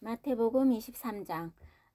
마태복음 23장.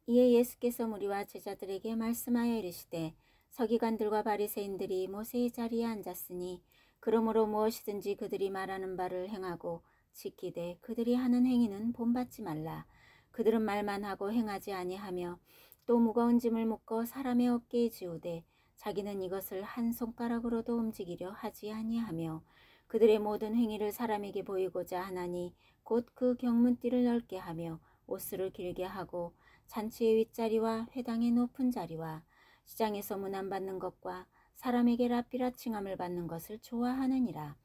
이에 예수께서 무리와 제자들에게 말씀하여 이르시되 서기관들과 바리새인들이 모세의 자리에 앉았으니 그러므로 무엇이든지 그들이 말하는 바를 행하고 지키되 그들이 하는 행위는 본받지 말라. 그들은 말만 하고 행하지 아니하며 또 무거운 짐을 묶어 사람의 어깨에 지우되 자기는 이것을 한 손가락으로도 움직이려 하지 아니하며 그들의 모든 행위를 사람에게 보이고자 하나니 곧 그 경문띠를 넓게 하며 옷을 길게 하고 잔치의 윗자리와 회당의 높은 자리와 시장에서 문안받는 것과 사람에게 랍비라 칭함을 받는 것을 좋아하느니라.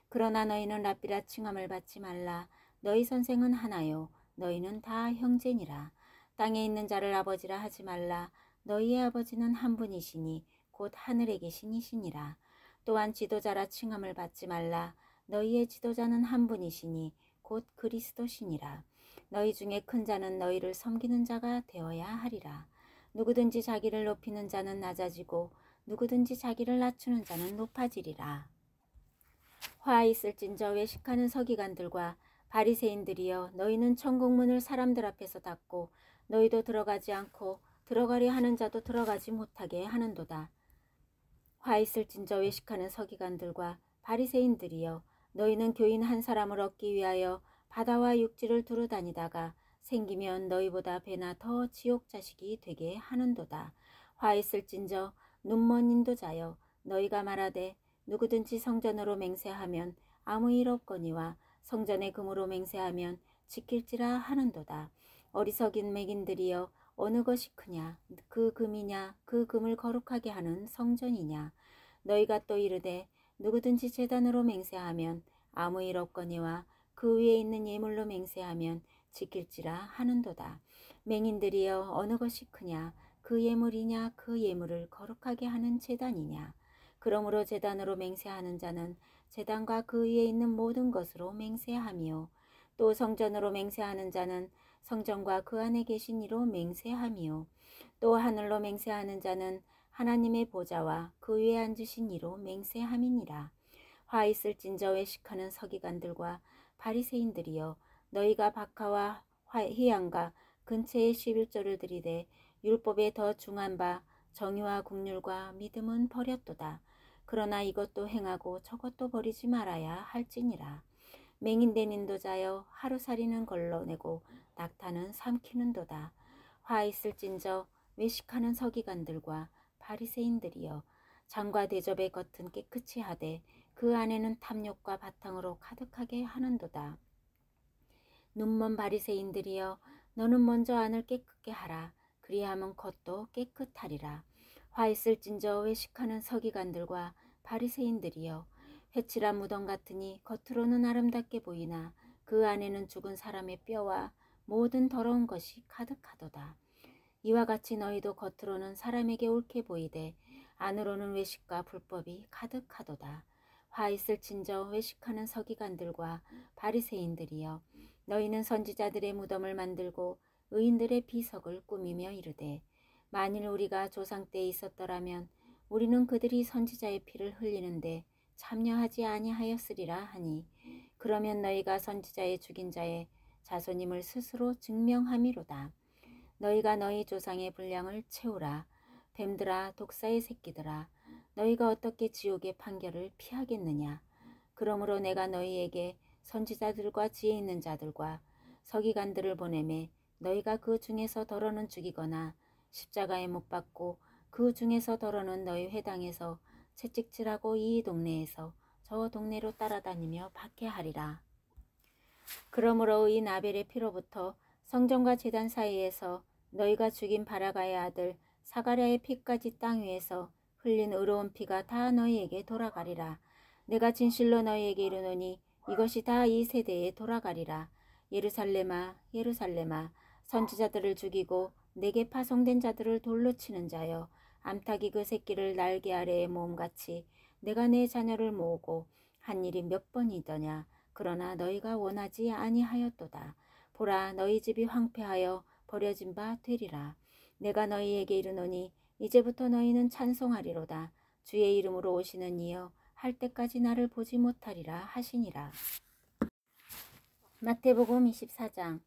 그러나 너희는 랍비라 칭함을 받지 말라. 너희 선생은 하나요 너희는 다 형제니라. 땅에 있는 자를 아버지라 하지 말라. 너희의 아버지는 한 분이시니 곧 하늘에 계신 이시니라. 또한 지도자라 칭함을 받지 말라. 너희의 지도자는 한 분이시니 곧 그리스도시니라. 너희 중에 큰 자는 너희를 섬기는 자가 되어야 하리라. 누구든지 자기를 높이는 자는 낮아지고 누구든지 자기를 낮추는 자는 높아지리라. 화 있을진저 외식하는 서기관들과 바리새인들이여, 너희는 천국문을 사람들 앞에서 닫고 너희도 들어가지 않고 들어가려 하는 자도 들어가지 못하게 하는도다. 화 있을진저 외식하는 서기관들과 바리새인들이여, 너희는 교인 한 사람을 얻기 위하여 바다와 육지를 두루 다니다가 생기면 너희보다 배나 더 지옥 자식이 되게 하는도다. 화 있을진저 눈먼 인도자여, 너희가 말하되 누구든지 성전으로 맹세하면 아무 일 없거니와 성전의 금으로 맹세하면 지킬지라 하는도다. 어리석인 맹인들이여, 어느 것이 크냐? 그 금이냐? 그 금을 거룩하게 하는 성전이냐? 너희가 또 이르되 누구든지 제단으로 맹세하면 아무 일 없거니와 그 위에 있는 예물로 맹세하면 지킬지라 하는도다. 맹인들이여, 어느 것이 크냐? 그 예물이냐? 그 예물을 거룩하게 하는 제단이냐? 그러므로 제단으로 맹세하는 자는 제단과 그 위에 있는 모든 것으로 맹세하며 또 성전으로 맹세하는 자는 성전과 그 안에 계신 이로 맹세하며 또 하늘로 맹세하는 자는 하나님의 보좌와 그 위에 앉으신 이로 맹세함이니라. 화 있을진저 외식하는 서기관들과 바리새인들이여, 너희가 박하와 희양과 근처에 11조를 들이되 율법에 더 중한 바 정의와 국률과 믿음은 버렸도다. 그러나 이것도 행하고 저것도 버리지 말아야 할지니라. 맹인된 인도자여, 하루살이는 걸러내고 낙타는 삼키는도다. 화 있을진저 외식하는 서기관들과 바리새인들이여, 장과 대접의 겉은 깨끗이 하되 그 안에는 탐욕과 바탕으로 가득하게 하는도다. 눈먼 바리새인들이여, 너는 먼저 안을 깨끗게 하라. 그리하면 겉도 깨끗하리라. 화 있을진저 외식하는 서기관들과 바리새인들이여, 회칠한 무덤 같으니 겉으로는 아름답게 보이나 그 안에는 죽은 사람의 뼈와 모든 더러운 것이 가득하도다. 이와 같이 너희도 겉으로는 사람에게 옳게 보이되 안으로는 외식과 불법이 가득하도다. 화 있을진저 외식하는 서기관들과 바리새인들이여, 너희는 선지자들의 무덤을 만들고 의인들의 비석을 꾸미며 이르되 만일 우리가 조상 때에 있었더라면 우리는 그들이 선지자의 피를 흘리는데 참여하지 아니하였으리라 하니, 그러면 너희가 선지자의 죽인 자의 자손임을 스스로 증명함이로다. 너희가 너희 조상의 분량을 채우라. 뱀들아, 독사의 새끼들아, 너희가 어떻게 지옥의 판결을 피하겠느냐? 그러므로 내가 너희에게 선지자들과 지혜 있는 자들과 서기관들을 보내매 너희가 그 중에서 더러는 죽이거나 십자가에 못 박고 그 중에서 더러는 너희 회당에서 채찍질하고 이 동네에서 저 동네로 따라다니며 박해하리라. 그러므로 이 나벨의 피로부터 성전과 제단 사이에서 너희가 죽인 바라가의 아들 사가랴의 피까지 땅 위에서 흘린 의로운 피가 다 너희에게 돌아가리라. 내가 진실로 너희에게 이르노니 이것이 다 이 세대에 돌아가리라. 예루살렘아, 예루살렘아, 선지자들을 죽이고 내게 파송된 자들을 돌로 치는 자여, 암탉이 그 새끼를 날개 아래에 모음같이 내가 내 자녀를 모으고 한 일이 몇 번이더냐. 그러나 너희가 원하지 아니하였도다. 보라, 너희 집이 황폐하여 버려진 바 되리라. 내가 너희에게 이르노니 이제부터 너희는 찬송하리로다. 주의 이름으로 오시는 이여, 할 때까지 나를 보지 못하리라 하시니라. 마태복음 24장.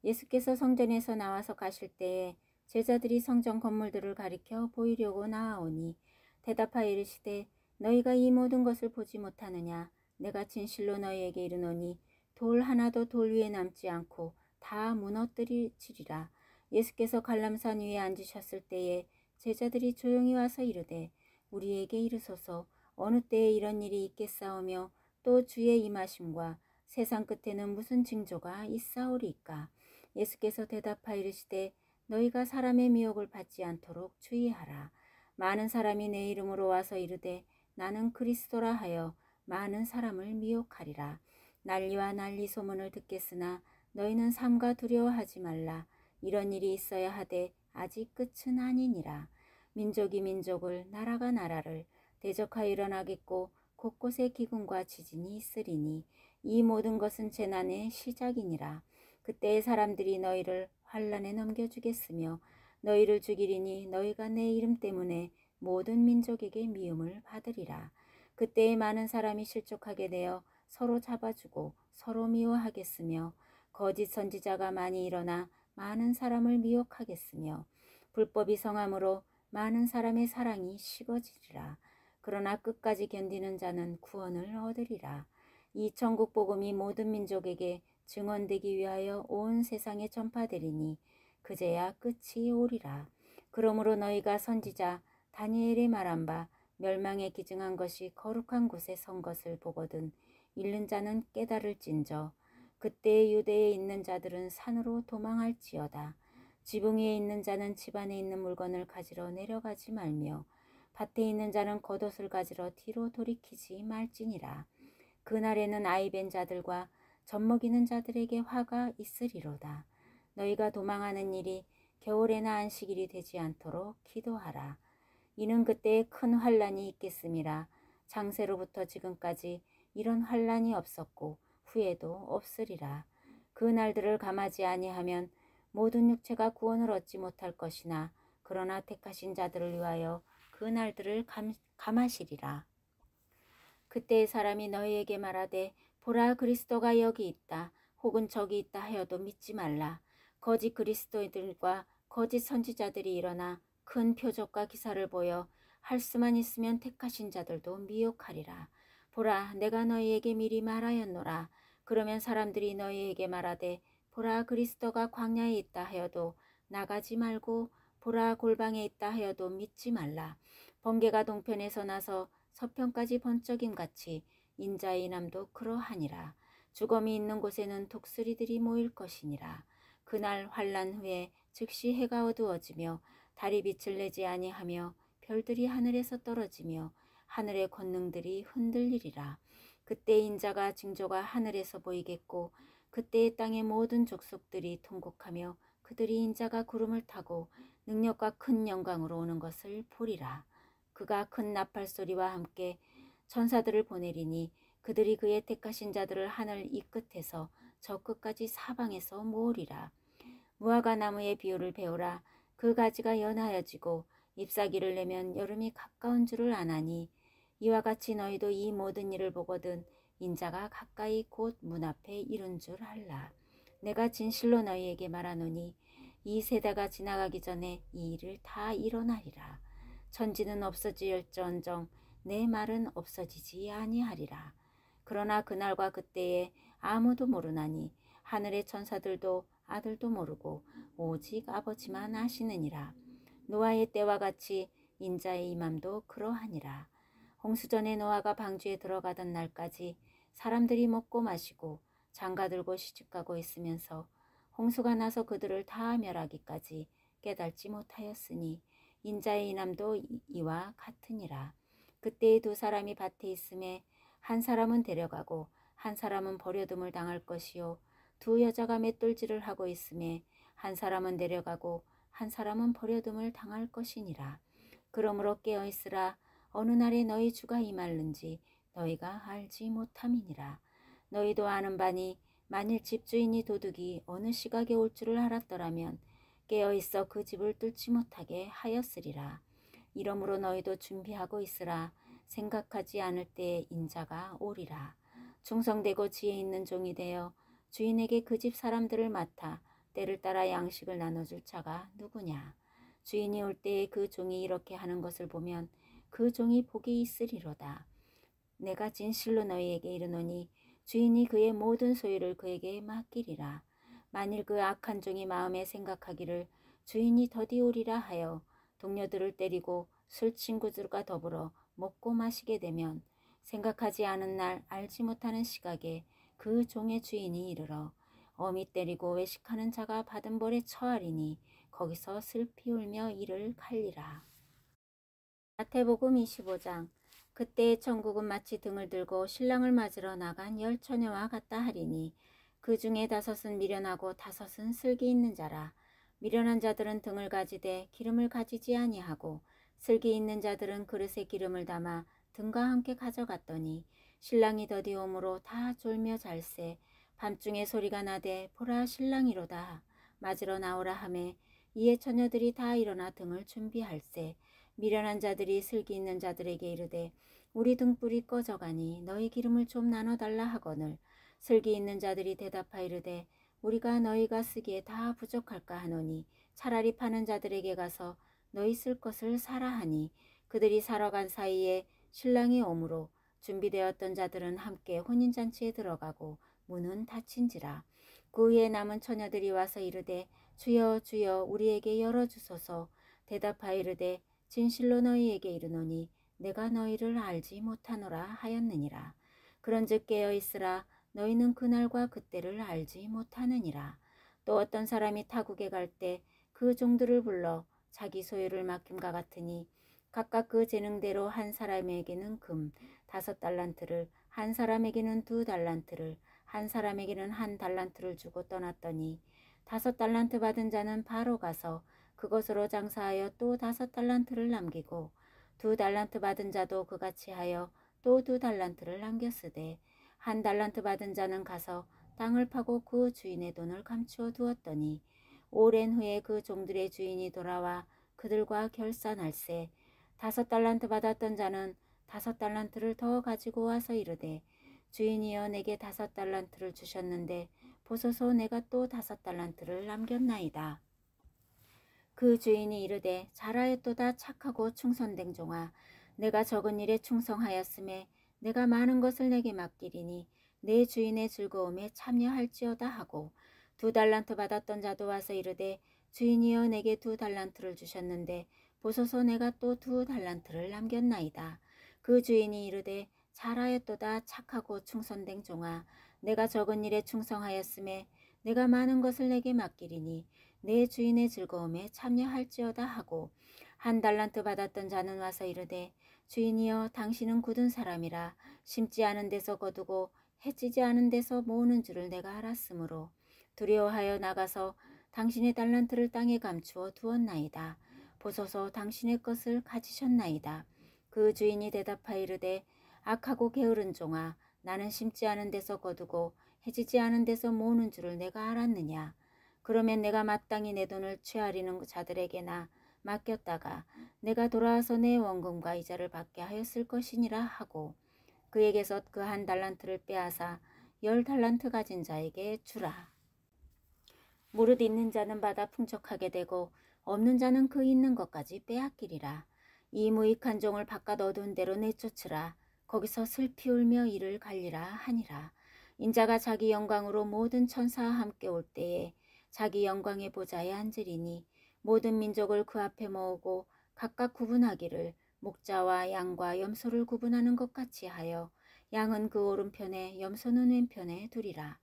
예수께서 성전에서 나와서 가실 때에 제자들이 성전 건물들을 가리켜 보이려고 나아오니 대답하여 이르시되 너희가 이 모든 것을 보지 못하느냐. 내가 진실로 너희에게 이르노니 돌 하나도 돌 위에 남지 않고 다 무너뜨리리라. 예수께서 갈람산 위에 앉으셨을 때에 제자들이 조용히 와서 이르되 우리에게 이르소서 어느 때에 이런 일이 있겠사오며 또 주의 임하심과 세상 끝에는 무슨 징조가 있사오리까. 예수께서 대답하여 이르시되 너희가 사람의 미혹을 받지 않도록 주의하라. 많은 사람이 내 이름으로 와서 이르되 나는 그리스도라 하여 많은 사람을 미혹하리라. 난리와 난리 소문을 듣겠으나 너희는 삼가 두려워하지 말라. 이런 일이 있어야 하되 아직 끝은 아니니라. 민족이 민족을 나라가 나라를 대적하여 일어나겠고 곳곳에 기근과 지진이 있으리니 이 모든 것은 재난의 시작이니라. 그때의 사람들이 너희를 환난에 넘겨주겠으며 너희를 죽이리니 너희가 내 이름 때문에 모든 민족에게 미움을 받으리라. 그때에 많은 사람이 실족하게 되어 서로 잡아주고 서로 미워하겠으며 거짓 선지자가 많이 일어나 많은 사람을 미혹하겠으며 불법이 성함으로 많은 사람의 사랑이 식어지리라. 그러나 끝까지 견디는 자는 구원을 얻으리라. 이 천국 복음이 모든 민족에게 증언되기 위하여 온 세상에 전파되리니 그제야 끝이 오리라. 그러므로 너희가 선지자 다니엘의 말한 바 멸망에 기증한 것이 거룩한 곳에 선 것을 보거든 읽는 자는 깨달을진저. 그때의 유대에 있는 자들은 산으로 도망할지어다. 지붕 위에 있는 자는 집 안에 있는 물건을 가지러 내려가지 말며 밭에 있는 자는 겉옷을 가지러 뒤로 돌이키지 말지니라. 그날에는 아이벤 자들과 젖먹이는 자들에게 화가 있으리로다. 너희가 도망하는 일이 겨울에나 안식일이 되지 않도록 기도하라. 이는 그때에 큰 환란이 있겠음이라. 창세로부터 지금까지 이런 환란이 없었고 후에도 없으리라. 그 날들을 감하지 아니하면 모든 육체가 구원을 얻지 못할 것이나 그러나 택하신 자들을 위하여 그 날들을 감하시리라. 그때의 사람이 너희에게 말하되 보라 그리스도가 여기 있다 혹은 저기 있다 하여도 믿지 말라. 거짓 그리스도들과 거짓 선지자들이 일어나 큰 표적과 기사를 보여 할 수만 있으면 택하신 자들도 미혹하리라. 보라 내가 너희에게 미리 말하였노라. 그러면 사람들이 너희에게 말하되 보라 그리스도가 광야에 있다 하여도 나가지 말고 보라 골방에 있다 하여도 믿지 말라. 번개가 동편에서 나서 서편까지 번쩍임 같이 인자의 인함도 그러하니라. 죽음이 있는 곳에는 독수리들이 모일 것이니라. 그날 환난 후에 즉시 해가 어두워지며 달이 빛을 내지 아니하며 별들이 하늘에서 떨어지며 하늘의 권능들이 흔들리리라. 그때 인자가 징조가 하늘에서 보이겠고 그때의 땅의 모든 족속들이 통곡하며 그들이 인자가 구름을 타고 능력과 큰 영광으로 오는 것을 보리라. 그가 큰 나팔 소리와 함께 천사들을 보내리니 그들이 그의 택하신 자들을 하늘 이 끝에서 저 끝까지 사방에서 모으리라. 무화과 나무의 비유를 배우라. 그 가지가 연하여지고 잎사귀를 내면 여름이 가까운 줄을 아나니 이와 같이 너희도 이 모든 일을 보거든 인자가 가까이 곧 문 앞에 이른 줄 알라. 내가 진실로 너희에게 말하노니 이 세대가 지나가기 전에 이 일을 다 일어나리라. 천지는 없어질지언정 내 말은 없어지지 아니하리라. 그러나 그날과 그때에 아무도 모르나니 하늘의 천사들도 아들도 모르고 오직 아버지만 아시느니라. 노아의 때와 같이 인자의 임함도 그러하니라. 홍수전에 노아가 방주에 들어가던 날까지 사람들이 먹고 마시고 장가들고 시집가고 있으면서 홍수가 나서 그들을 다 멸하기까지 깨닫지 못하였으니 인자의 인함도 이와 같으니라. 그때에 두 사람이 밭에 있음에 한 사람은 데려가고 한 사람은 버려둠을 당할 것이요 두 여자가 맷돌질을 하고 있음에 한 사람은 데려가고 한 사람은 버려둠을 당할 것이니라. 그러므로 깨어있으라. 어느 날에 너희 주가 임할는지 너희가 알지 못함이니라. 너희도 아는 바니 만일 집주인이 도둑이 어느 시각에 올 줄을 알았더라면 깨어있어 그 집을 뚫지 못하게 하였으리라. 이러므로 너희도 준비하고 있으라. 생각하지 않을 때에 인자가 오리라. 충성되고 지혜 있는 종이 되어 주인에게 그 집 사람들을 맡아 때를 따라 양식을 나눠줄 자가 누구냐. 주인이 올 때에 그 종이 이렇게 하는 것을 보면 그 종이 복이 있으리로다. 내가 진실로 너희에게 이르노니 주인이 그의 모든 소유를 그에게 맡기리라. 만일 그 악한 종이 마음에 생각하기를 주인이 더디 오리라 하여 동료들을 때리고 술 친구들과 더불어 먹고 마시게 되면 생각하지 않은 날 알지 못하는 시각에 그 종의 주인이 이르러 어미 때리고 외식하는 자가 받은 벌에 처하리니 거기서 슬피 울며 이를 갈리라. 마태복음 25장. 그때의 천국은 마치 등을 들고 신랑을 맞으러 나간 열 처녀와 같다 하리니 그 중에 5은 미련하고 5은 슬기 있는 자라. 미련한 자들은 등을 가지되 기름을 가지지 아니하고 슬기 있는 자들은 그릇에 기름을 담아 등과 함께 가져갔더니 신랑이 더디 오므로 다 졸며 잘세. 밤중에 소리가 나되 보라 신랑이로다 맞으러 나오라 하매 이에 처녀들이 다 일어나 등을 준비할세. 미련한 자들이 슬기 있는 자들에게 이르되 우리 등불이 꺼져가니 너희 기름을 좀 나눠달라 하거늘 슬기 있는 자들이 대답하이르되 우리가 너희가 쓰기에 다 부족할까 하노니 차라리 파는 자들에게 가서 너희 쓸 것을 사라 하니 그들이 사러 간 사이에 신랑이 오므로 준비되었던 자들은 함께 혼인잔치에 들어가고 문은 닫힌지라. 그 후에 남은 처녀들이 와서 이르되 주여 주여 우리에게 열어주소서. 대답하이르되 진실로 너희에게 이르노니 내가 너희를 알지 못하노라 하였느니라. 그런즉 깨어있으라. 너희는 그날과 그때를 알지 못하느니라. 또 어떤 사람이 타국에 갈 때 그 종들을 불러 자기 소유를 맡김과 같으니 각각 그 재능대로 한 사람에게는 금 5달란트를, 한 사람에게는 2달란트를, 한 사람에게는 1달란트를 주고 떠났더니 5달란트 받은 자는 바로 가서 그것으로 장사하여 또 5달란트를 남기고 2달란트 받은 자도 그같이 하여 또 2달란트를 남겼으되 1달란트 받은 자는 가서 땅을 파고 그 주인의 돈을 감추어 두었더니 오랜 후에 그 종들의 주인이 돌아와 그들과 결산할세. 5달란트 받았던 자는 5달란트를 더 가지고 와서 이르되 주인이여 내게 5달란트를 주셨는데 보소서 내가 또 5달란트를 남겼나이다. 그 주인이 이르되 잘하였도다 착하고 충성된 종아 내가 적은 일에 충성하였음에 내가 많은 것을 내게 맡기리니 내 주인의 즐거움에 참여할지어다 하고 2달란트 받았던 자도 와서 이르되 주인이여 내게 2달란트를 주셨는데 보소서 내가 또 2달란트를 남겼나이다. 그 주인이 이르되 잘하였도다 착하고 충성된 종아 내가 적은 일에 충성하였음에 내가 많은 것을 내게 맡기리니 내 주인의 즐거움에 참여할지어다 하고 1달란트 받았던 자는 와서 이르되 주인이여 당신은 굳은 사람이라 심지 않은 데서 거두고 해치지 않은 데서 모으는 줄을 내가 알았으므로 두려워하여 나가서 당신의 달란트를 땅에 감추어 두었나이다. 보소서 당신의 것을 가지셨나이다. 그 주인이 대답하이르되 악하고 게으른 종아 나는 심지 않은 데서 거두고 해지지 않은 데서 모으는 줄을 내가 알았느냐. 그러면 내가 마땅히 내 돈을 취하리는 자들에게나 맡겼다가 내가 돌아와서 내 원금과 이자를 받게 하였을 것이니라 하고 그에게서 그 1달란트를 빼앗아 10달란트 가진 자에게 주라. 무릇 있는 자는 받아 풍족하게 되고 없는 자는 그 있는 것까지 빼앗기리라. 이 무익한 종을 바깥 어두운 데로 내쫓으라. 거기서 슬피 울며 이를 갈리라 하니라. 인자가 자기 영광으로 모든 천사와 함께 올 때에 자기 영광의 보좌에 앉으리니 모든 민족을 그 앞에 모으고 각각 구분하기를 목자와 양과 염소를 구분하는 것 같이 하여 양은 그 오른편에 염소는 왼편에 두리라.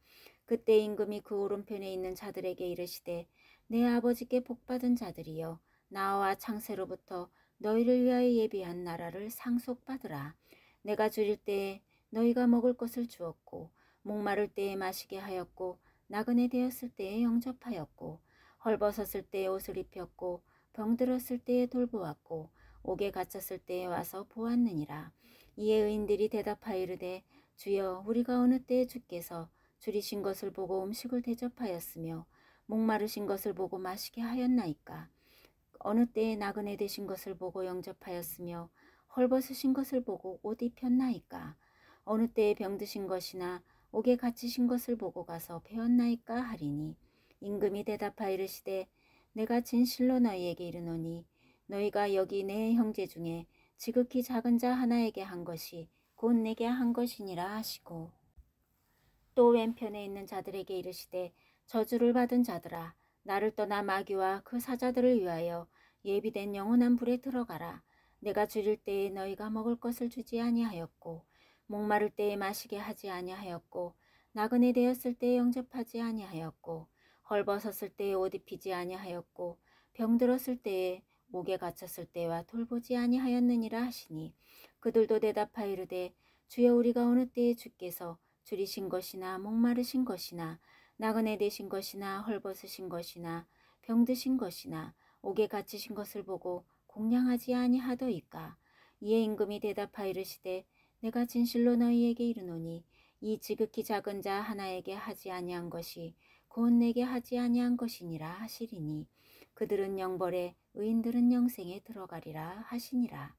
그때 임금이 그 오른편에 있는 자들에게 이르시되 내 아버지께 복받은 자들이여 나와 창세로부터 너희를 위하여 예비한 나라를 상속받으라. 내가 줄일 때에 너희가 먹을 것을 주었고 목마를 때에 마시게 하였고 나그네 되었을 때에 영접하였고 헐벗었을 때에 옷을 입혔고 병들었을 때에 돌보았고 옥에 갇혔을 때에 와서 보았느니라. 이에 의인들이 대답하이르되 주여 우리가 어느 때에 주께서 줄이신 것을 보고 음식을 대접하였으며 목마르신 것을 보고 마시게 하였나이까. 어느 때에 나그네 되신 것을 보고 영접하였으며 헐벗으신 것을 보고 옷 입혔나이까. 어느 때에 병드신 것이나 옥에 갇히신 것을 보고 가서 배웠나이까 하리니 임금이 대답하여 이르시되 내가 진실로 너희에게 이르노니 너희가 여기 내 형제 중에 지극히 작은 자 하나에게 한 것이 곧 내게 한 것이니라 하시고 또 왼편에 있는 자들에게 이르시되 저주를 받은 자들아 나를 떠나 마귀와 그 사자들을 위하여 예비된 영원한 불에 들어가라. 내가 줄일 때에 너희가 먹을 것을 주지 아니하였고 목마를 때에 마시게 하지 아니하였고 나그네 되었을 때에 영접하지 아니하였고 헐벗었을 때에 옷 입히지 아니하였고 병들었을 때에 옥에 갇혔을 때와 돌보지 아니하였느니라 하시니 그들도 대답하여 이르되 주여 우리가 어느 때에 주께서 줄이신 것이나 목마르신 것이나 나그네 되신 것이나 헐벗으신 것이나 병드신 것이나 옥에 갇히신 것을 보고 공양하지 아니하더이까. 이에 임금이 대답하여 이르시되 내가 진실로 너희에게 이르노니 이 지극히 작은 자 하나에게 하지 아니한 것이 곧 내게 하지 아니한 것이니라 하시리니 그들은 영벌에 의인들은 영생에 들어가리라 하시니라.